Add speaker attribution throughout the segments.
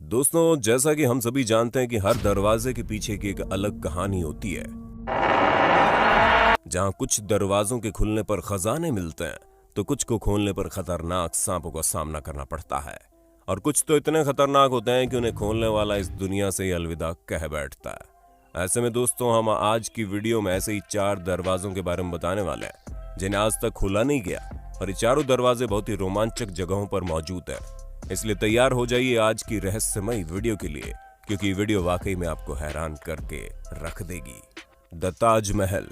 Speaker 1: दोस्तों, जैसा कि हम सभी जानते हैं कि हर दरवाजे के पीछे की एक अलग कहानी होती है। जहां कुछ दरवाजों के खुलने पर खजाने मिलते हैं तो कुछ को खोलने पर खतरनाक सांपों का सामना करना पड़ता है, और कुछ तो इतने खतरनाक होते हैं कि उन्हें खोलने वाला इस दुनिया से ही अलविदा कह बैठता है। ऐसे में दोस्तों, हम आज की वीडियो में ऐसे ही 4 दरवाजों के बारे में बताने वाले हैं जिन्हें आज तक खोला नहीं गया, और ये चारों दरवाजे बहुत ही रोमांचक जगहों पर मौजूद है। इसलिए तैयार हो जाइए आज की रहस्यमयी वीडियो के लिए, क्योंकि वीडियो वाकई में आपको हैरान करके रख देगी। द ताजमहल।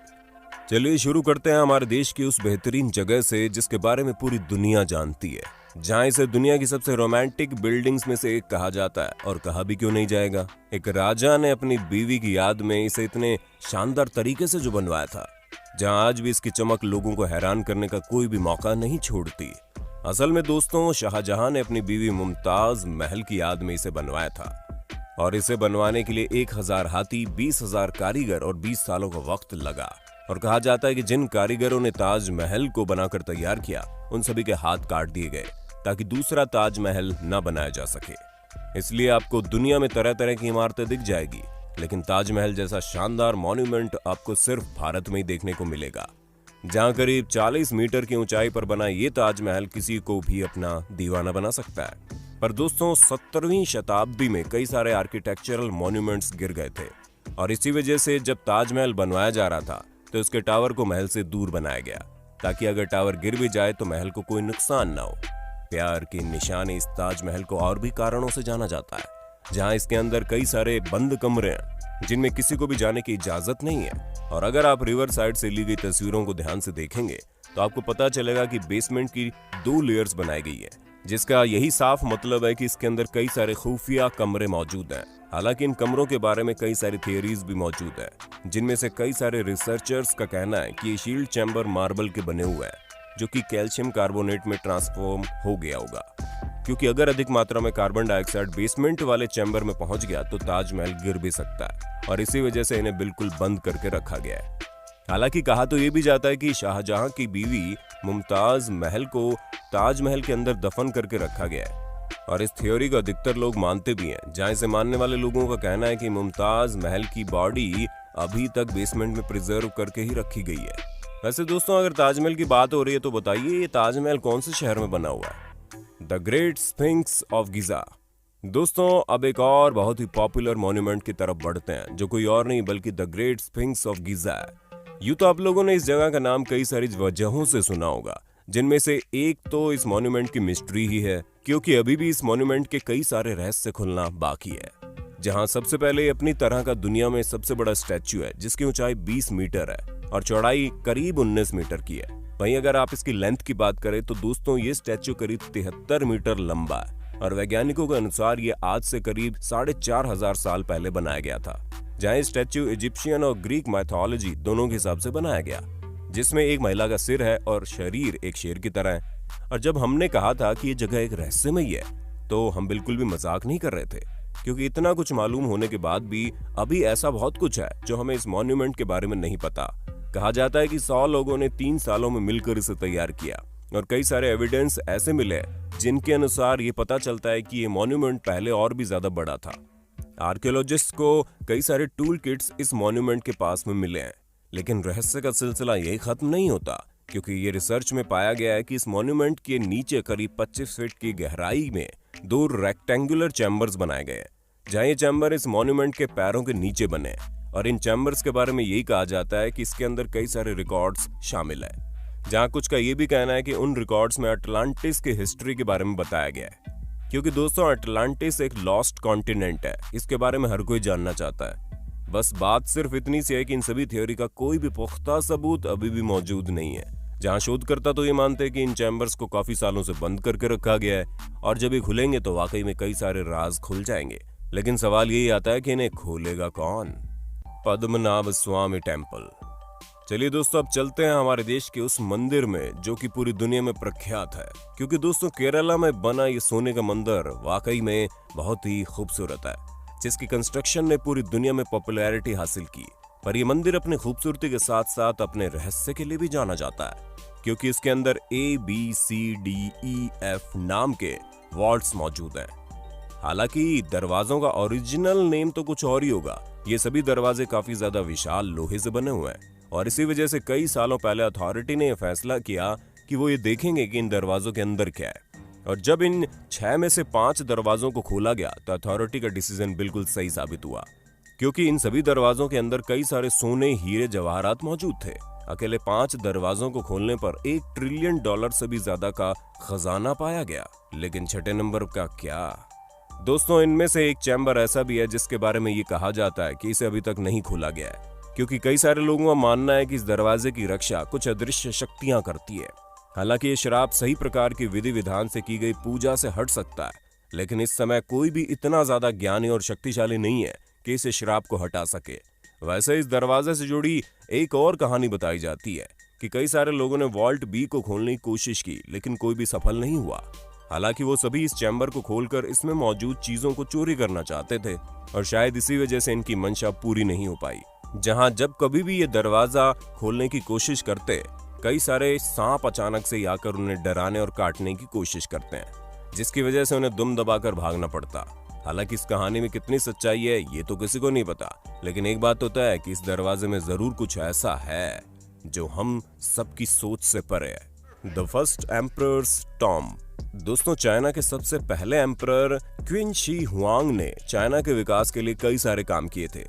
Speaker 1: चलिए शुरू करते हैं हमारे देश की उस बेहतरीन जगह से जिसके बारे में पूरी दुनिया जानती है, जहां इसे दुनिया की सबसे रोमांटिक बिल्डिंग्स में से एक कहा जाता है। और कहा भी क्यों नहीं जाएगा, एक राजा ने अपनी बीवी की याद में इसे इतने शानदार तरीके से जो बनवाया था, जहां आज भी इसकी चमक लोगों को हैरान करने का कोई भी मौका नहीं छोड़ती। असल में दोस्तों, शाहजहां ने अपनी बीवी मुमताज महल की याद में इसे बनवाया था, और इसे बनवाने के लिए 1000 हाथी, 20,000 कारीगर और 20 सालों का वक्त लगा। और कहा जाता है कि जिन कारीगरों ने ताजमहल को बनाकर तैयार किया, उन सभी के हाथ काट दिए गए ताकि दूसरा ताजमहल न बनाया जा सके। इसलिए आपको दुनिया में तरह तरह की इमारतें दिख जाएगी, लेकिन ताजमहल जैसा शानदार मॉन्यूमेंट आपको सिर्फ भारत में ही देखने को मिलेगा, जहां करीब 40 मीटर की ऊंचाई पर बना ये ताजमहल किसी को भी अपना दीवाना बना सकता है। पर दोस्तों, 17वीं शताब्दी में कई सारे आर्किटेक्चरल मॉन्यूमेंट्स गिर गए थे, और इसी वजह से जब ताजमहल बनवाया जा रहा था तो उसके टावर को महल से दूर बनाया गया, ताकि अगर टावर गिर भी जाए तो महल को कोई नुकसान ना हो। प्यार की निशानी इस ताजमहल को और भी कारणों से जाना जाता है, जहां इसके अंदर कई सारे बंद कमरे हैं जिनमें किसी को भी जाने की इजाजत नहीं है। और अगर आप रिवर साइड से ली गई तस्वीरों को ध्यान से देखेंगे तो आपको पता चलेगा कि बेसमेंट की 2 लेयर्स बनाई गई है, जिसका यही साफ मतलब है कि इसके अंदर कई सारे खुफिया कमरे मौजूद हैं। हालांकि इन कमरों के बारे में कई सारी थियरीज भी मौजूद है, जिनमें से कई सारे रिसर्चर्स का कहना है कि ये शील्ड चैम्बर मार्बल के बने हुए हैं, जो कि कैल्शियम कार्बोनेट में ट्रांसफॉर्म हो गया होगा, क्योंकि अगर अधिक मात्रा में कार्बन डाइऑक्साइड बेसमेंट वाले चैम्बर में पहुंच गया तो ताजमहल गिर भी सकता है, और इसी वजह से इन्हें बिल्कुल बंद करके रखा गया है। हालांकि कहा तो ये भी जाता है कि शाहजहां की बीवी मुमताज महल को ताजमहल के अंदर दफन करके रखा गया है, और इस थ्योरी को अधिकतर लोग मानते भी हैं, जहां इसे मानने वाले लोगों का कहना है कि मुमताज महल की बॉडी अभी तक बेसमेंट में प्रिजर्व करके ही रखी गई है। वैसे दोस्तों, अगर ताजमहल की बात हो रही है तो बताइए, ये ताजमहल कौन से शहर में बना हुआ है? The great sphinx of Giza. दोस्तों, अब एक और बहुत ही पॉपुलर मॉन्यूमेंट की तरफ बढ़ते हैं, जो कोई और नहीं बल्कि द ग्रेट स्फिंक्स ऑफ गिजा है। यूं तो आप लोगों ने इस जगह का नाम कई सारी वजहों से सुना होगा, जिनमें से एक तो इस मॉन्यूमेंट की मिस्ट्री ही है, क्योंकि अभी भी इस मॉन्यूमेंट के कई सारे रहस्य खुलना बाकी है। जहां सबसे पहले अपनी तरह का दुनिया में सबसे बड़ा स्टैच्यू है, जिसकी ऊंचाई 20 मीटर है और चौड़ाई करीब 19 मीटर की है। वहीं अगर आप इसकी लेंथ की बात करें तो दोस्तों, ये स्टैच्यू करीब 73 मीटर लंबा है, और वैज्ञानिकों के अनुसार ये आज से करीब 4,500 साल पहले बनाया गया था। जहां स्टैच्यू इजिप्शियन और ग्रीक माइथोलॉजी दोनों के हिसाब से बनाया गया, जिसमें एक महिला का सिर है और शरीर एक शेर की तरह है। और जब हमने कहा था कि ये जगह एक रहस्यमयी है, तो हम बिल्कुल भी मजाक नहीं कर रहे थे, क्योंकि इतना कुछ मालूम होने के बाद भी अभी ऐसा बहुत कुछ है जो हमें इस मॉन्यूमेंट के बारे में नहीं पता। कहा जाता है कि 100 लोगों ने 3 सालों में मिलकर इसे तैयार किया, और कई सारे एविडेंस ऐसे मिले जिनके अनुसार ये पता चलता है कि ये मॉन्यूमेंट पहले और भी ज्यादा बड़ा था। आर्कियोलॉजिस्ट को कई सारे टूल किट्स इस मॉन्यूमेंट के पास में मिले हैं, लेकिन रहस्य का सिलसिला यही खत्म नहीं होता, क्योंकि ये रिसर्च में पाया गया है कि इस मॉन्यूमेंट के नीचे करीब 25 फीट की गहराई में 2 रेक्टेंगुलर चैम्बर्स बनाए गए हैं, जहां ये चैम्बर इस मॉन्यूमेंट के पैरों के नीचे बने हैं। और इन चैम्बर्स के बारे में यही कहा जाता है कि इसके अंदर कई सारे रिकॉर्ड्स शामिल है, जहां कुछ का ये भी कहना है कि उन रिकॉर्ड्स में अटलांटिस की हिस्ट्री के बारे में बताया गया है, क्योंकि दोस्तों अटलांटिस एक लॉस्ट कॉन्टिनेंट है, इसके बारे में हर कोई जानना चाहता है। बस बात सिर्फ इतनी सी है कि इन सभी थ्योरी का कोई भी पुख्ता सबूत अभी भी मौजूद नहीं है। जहां शोधकर्ता तो ये मानते हैं कि इन चैम्बर्स को काफी सालों से बंद करके रखा गया है, और जब ये खुलेंगे तो वाकई में कई सारे राज खुल जाएंगे। लेकिन सवाल यही आता है कि इन्हें खोलेगा कौन? पद्मनाभ स्वामी टेम्पल। चलिए दोस्तों, अब चलते हैं हमारे देश के उस मंदिर में जो कि पूरी दुनिया में प्रख्यात है, क्योंकि दोस्तों केरला में बना ये सोने का मंदिर वाकई में बहुत ही खूबसूरत है, जिसकी कंस्ट्रक्शन ने पूरी दुनिया में पॉपुलैरिटी हासिल की। पर ये मंदिर अपनी खूबसूरती के साथ साथ अपने रहस्य के लिए भी जाना जाता है, क्योंकि इसके अंदर ABCDEF नाम के वॉल्ट्स मौजूद हैं। हालांकि दरवाजों का ओरिजिनल नेम तो कुछ और ही होगा। ये सभी दरवाजे काफी ज्यादा विशाल लोहे से बने हुए हैं और इसी वजह से कई सालों पहले अथॉरिटी ने यह फैसला किया कि वो ये देखेंगे कि इन दरवाजों के अंदर क्या है। और जब इन 6 में से 5 दरवाजों को खोला गया तो अथॉरिटी का डिसीजन बिल्कुल सही साबित हुआ, क्योंकि इन सभी दरवाजों के अंदर कई सारे सोने, हीरे, जवाहरात मौजूद थे। अकेले 5 दरवाजों को खोलने पर $1 ट्रिलियन से भी ज्यादा का खजाना पाया गया। लेकिन छठे नंबर का क्या? दोस्तों, इनमें से एक चैम्बर ऐसा भी है जिसके बारे में ये कहा जाता है कि इसे अभी तक नहीं खोला गया है, क्योंकि कई सारे लोगों का मानना है कि इस दरवाजे की रक्षा कुछ अदृश्य शक्तियां करती है। हालांकि ये श्राप सही प्रकार की विधि विधान से की गई पूजा से हट सकता है, लेकिन इस समय कोई भी इतना ज्यादा ज्ञानी और शक्तिशाली नहीं है कि इस श्राप को हटा सके। वैसे इस दरवाजे से जुड़ी एक और कहानी बताई जाती है कि कई सारे लोगों ने वॉल्ट बी को खोलने की कोशिश की, लेकिन कोई भी सफल नहीं हुआ। हालांकि वो सभी इस चैम्बर को खोलकर इसमें मौजूद चीजों को चोरी करना चाहते थे और शायद इसी वजह से इनकी मंशा पूरी नहीं हो पाई। जहां जब कभी भी ये दरवाजा खोलने की कोशिश करते, कई सारे सांप अचानक से आकर उन्हें डराने और काटने की कोशिश करते हैं, जिसकी वजह से उन्हें दुम दबाकर भागना पड़ता। हालांकि इस कहानी में कितनी सच्चाई है ये तो किसी को नहीं पता, लेकिन एक बात तो तय है कि इस दरवाजे में जरूर कुछ ऐसा है जो हम सबकी सोच से परे है। The first emperors tomb. दोस्तों, चाइना के सबसे पहले एम्परर क्विन शी हुआंग ने चाइना के विकास के लिए कई सारे काम किए थे।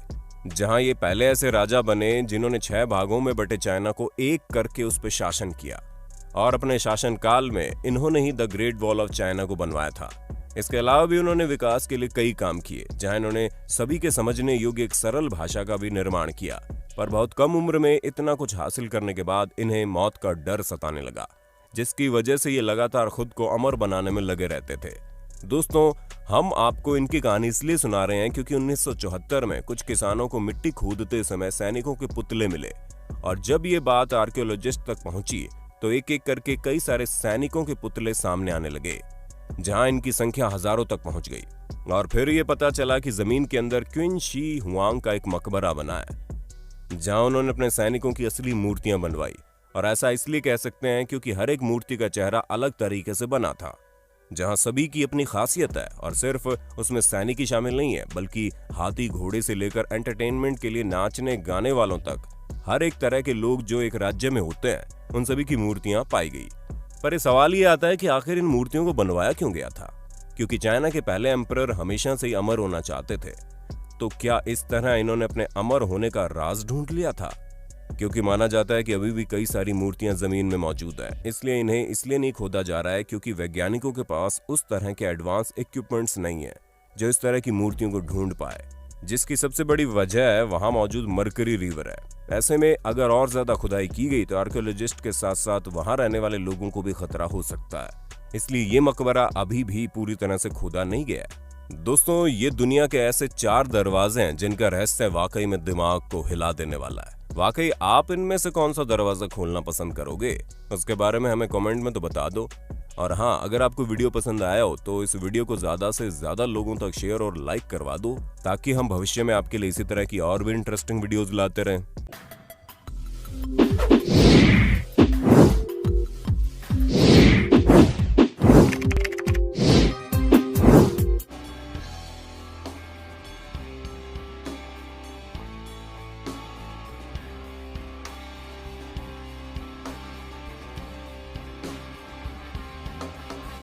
Speaker 1: जहां ये पहले ऐसे राजा बने जिन्होंने 6 भागों में बटे चाइना को एक करके उस पर शासन किया और अपने शासनकाल में इन्होंने ही the great wall of China को बनवाया था। इसके अलावा भी उन्होंने विकास के लिए कई काम किए, जहां इन्होंने सभी के समझने योग्य एक सरल भाषा का भी निर्माण किया। पर बहुत कम उम्र में इतना कुछ हासिल करने के बाद इन्हें मौत का डर सताने लगा, जिसकी वजह से ये लगातार खुद को अमर बनाने में लगे रहते थे। दोस्तों, हम आपको इनकी कहानी इसलिए सुना रहे हैं क्योंकि 1974 में कुछ किसानों को मिट्टी खोदते समय सैनिकों के पुतले मिले और जब ये बात आर्कियोलॉजिस्ट तक पहुंची तो एक एक करके कई सारे सैनिकों के पुतले सामने आने लगे, जहां इनकी संख्या हजारों तक पहुंच गई। और फिर ये पता चला कि जमीन के अंदर क्विन शी हुआंग का एक मकबरा बना है, जहां उन्होंने अपने सैनिकों की असली मूर्तियां बनवाई। और ऐसा इसलिए कह सकते हैं क्योंकि हर एक मूर्ति का चेहरा अलग तरीके से बना था, जहां सभी की अपनी खासियत है और सिर्फ उसमें सैनिक ही शामिल नहीं है, बल्कि हाथी, घोड़े से लेकर एंटरटेनमेंट के लिए नाचने गाने वालों तक हर एक तरह के लोग जो एक राज्य में होते हैं, उन सभी की मूर्तियां पाई गई। पर ये सवाल ये आता है कि आखिर इन मूर्तियों को बनवाया क्यों गया था? क्योंकि चाइना के पहले एम्परर हमेशा से ही अमर होना चाहते थे, तो क्या इस तरह इन्होंने अपने अमर होने का राज ढूंढ लिया था? क्योंकि माना जाता है कि अभी भी कई सारी मूर्तियां जमीन में मौजूद है, इसलिए इन्हें इसलिए नहीं खोदा जा रहा है क्योंकि वैज्ञानिकों के पास उस तरह के एडवांस इक्विपमेंट्स नहीं है जो इस तरह की मूर्तियों को ढूंढ पाए, जिसकी सबसे बड़ी वजह है वहां मौजूद मरकरी रिवर है। ऐसे में अगर और ज्यादा खुदाई की गई तो आर्कियोलॉजिस्ट के साथ साथ वहां रहने वाले लोगों को भी खतरा हो सकता है, इसलिए ये मकबरा अभी भी पूरी तरह से खोदा नहीं गया है। दोस्तों, ये दुनिया के ऐसे 4 दरवाजे हैं जिनका रहस्य वाकई में दिमाग को हिला देने वाला है। वाकई आप इनमें से कौन सा दरवाजा खोलना पसंद करोगे? उसके बारे में हमें कमेंट में तो बता दो। और हाँ, अगर आपको वीडियो पसंद आया हो तो इस वीडियो को ज्यादा से ज्यादा लोगों तक शेयर और लाइक करवा दो, ताकि हम भविष्य में आपके लिए इसी तरह की और भी इंटरेस्टिंग वीडियोस लाते रहें।